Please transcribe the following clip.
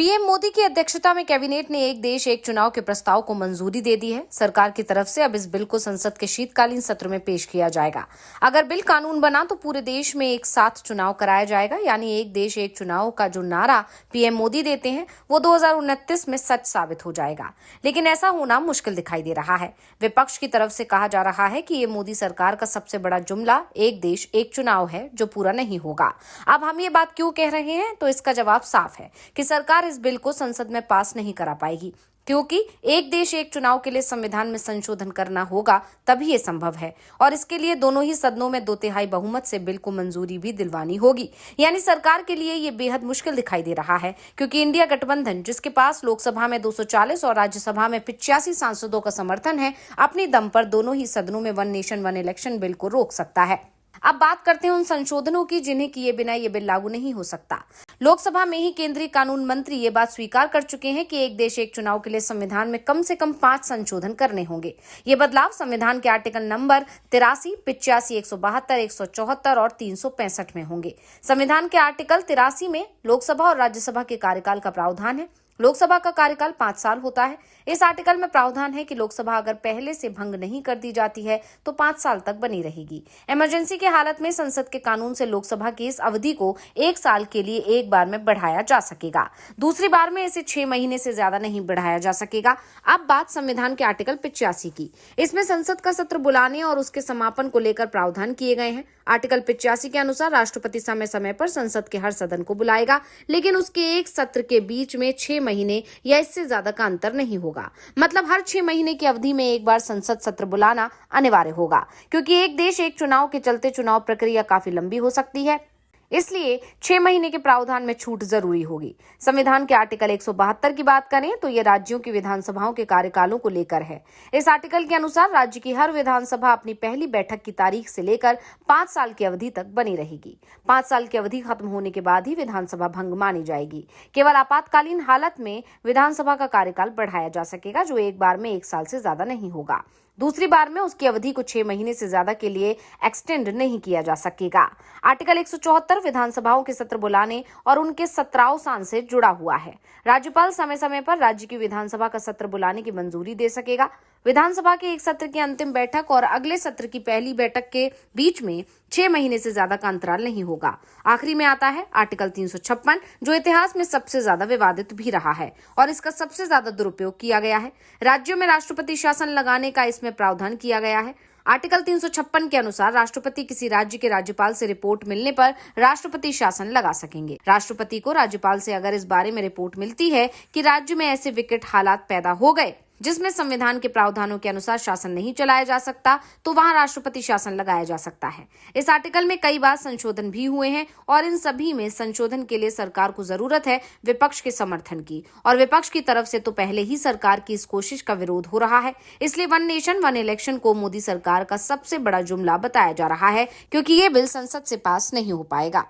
PM Modi की अध्यक्षता में कैबिनेट ने एक देश एक चुनाव के प्रस्ताव को मंजूरी दे दी है। सरकार की तरफ से अब इस बिल को संसद के शीतकालीन सत्र में पेश किया जाएगा। अगर बिल कानून बना तो पूरे देश में एक साथ चुनाव कराया जाएगा, यानी एक देश एक चुनाव का जो नारा पीएम मोदी देते हैं वो 2029 में सच साबित हो जाएगा। लेकिन ऐसा होना मुश्किल दिखाई दे रहा है। विपक्ष की तरफ से कहा जा रहा है कि ये मोदी सरकार का सबसे बड़ा जुमला एक देश एक चुनाव है जो पूरा नहीं होगा। अब हम ये बात क्यों कह रहे हैं, तो इसका जवाब साफ है कि सरकार इस बिल को संसद में पास नहीं करा पाएगी, क्योंकि एक देश एक चुनाव के लिए संविधान में संशोधन करना होगा, तभी ये संभव है। और इसके लिए दोनों ही सदनों में 2/3 बहुमत से बिल को मंजूरी भी दिलवानी होगी। यानी सरकार के लिए ये बेहद मुश्किल दिखाई दे रहा है, क्योंकि इंडिया गठबंधन, जिसके पास लोकसभा में 240 और राज्यसभा में 85 सांसदों का समर्थन है, अपनी दम पर दोनों ही सदनों में one nation one election bill को रोक सकता है। अब बात करते हैं उन संशोधनों की जिन्हें किए बिना ये बिल लागू नहीं हो सकता। लोकसभा में ही केंद्रीय कानून मंत्री ये बात स्वीकार कर चुके हैं कि एक देश एक चुनाव के लिए संविधान में कम से कम 5 संशोधन करने होंगे। ये बदलाव संविधान के आर्टिकल नंबर 83, 85, 172, 174 और 365 में होंगे। संविधान के आर्टिकल 83 में लोकसभा और राज्यसभा के कार्यकाल का प्रावधान है। लोकसभा का कार्यकाल 5 साल होता है। इस आर्टिकल में प्रावधान है कि लोकसभा अगर पहले से भंग नहीं कर दी जाती है तो 5 साल तक बनी रहेगी। इमरजेंसी की हालत में संसद के कानून से लोकसभा की इस अवधि को 1 साल के लिए एक बार में बढ़ाया जा सकेगा। दूसरी बार में इसे 6 महीने से ज्यादा नहीं बढ़ाया जा सकेगा। अब बात संविधान के आर्टिकल 85 की। इसमें संसद का सत्र बुलाने और उसके समापन को लेकर प्रावधान किए गए हैं। आर्टिकल 85 के अनुसार राष्ट्रपति समय समय पर संसद के हर सदन को बुलाएगा, लेकिन उसके एक सत्र के बीच में 6 महीने या इससे ज्यादा का अंतर नहीं होगा। मतलब हर 6 महीने की अवधि में एक बार संसद सत्र बुलाना अनिवार्य होगा, क्योंकि एक देश एक चुनाव के चलते चुनाव प्रक्रिया काफी लंबी हो सकती है। इसलिए 6 महीने के प्रावधान में छूट जरूरी होगी। संविधान के आर्टिकल 172 की बात करें तो ये राज्यों की विधानसभाओं के कार्यकालों को लेकर है। इस आर्टिकल के अनुसार राज्य की हर विधानसभा अपनी पहली बैठक की तारीख से लेकर 5 साल की अवधि तक बनी रहेगी। 5 साल की अवधि खत्म होने के बाद ही विधानसभा भंग मानी जाएगी। केवल आपातकालीन हालत में विधानसभा का कार्यकाल बढ़ाया जा सकेगा, जो एक बार में 1 साल से ज्यादा नहीं होगा। दूसरी बार में उसकी अवधि को 6 महीने से ज्यादा के लिए एक्सटेंड नहीं किया जा सकेगा। आर्टिकल 174 विधानसभाओं के सत्र बुलाने और उनके सत्रावसान से जुड़ा हुआ है। राज्यपाल समय समय पर राज्य की विधानसभा का सत्र बुलाने की मंजूरी दे सकेगा। विधानसभा के एक सत्र की अंतिम बैठक और अगले सत्र की पहली बैठक के बीच में 6 महीने से ज्यादा का अंतराल नहीं होगा। आखिरी में आता है आर्टिकल 356, जो इतिहास में सबसे ज्यादा विवादित भी रहा है और इसका सबसे ज्यादा दुरुपयोग किया गया है। राज्यों में राष्ट्रपति शासन लगाने का इसमें प्रावधान किया गया है। आर्टिकल 356 के अनुसार राष्ट्रपति किसी राज्य के राज्यपाल से रिपोर्ट मिलने पर राष्ट्रपति शासन लगा सकेंगे। राष्ट्रपति को राज्यपाल से अगर इस बारे में रिपोर्ट मिलती है कि राज्य में ऐसे विकट हालात पैदा हो गए जिसमें संविधान के प्रावधानों के अनुसार शासन नहीं चलाया जा सकता, तो वहां राष्ट्रपति शासन लगाया जा सकता है। इस आर्टिकल में कई बार संशोधन भी हुए हैं और इन सभी में संशोधन के लिए सरकार को जरूरत है विपक्ष के समर्थन की, और विपक्ष की तरफ से तो पहले ही सरकार की इस कोशिश का विरोध हो रहा है। इसलिए वन नेशन वन इलेक्शन को मोदी सरकार का सबसे बड़ा जुमला बताया जा रहा है, क्योंकि ये बिल संसद से पास नहीं हो पाएगा।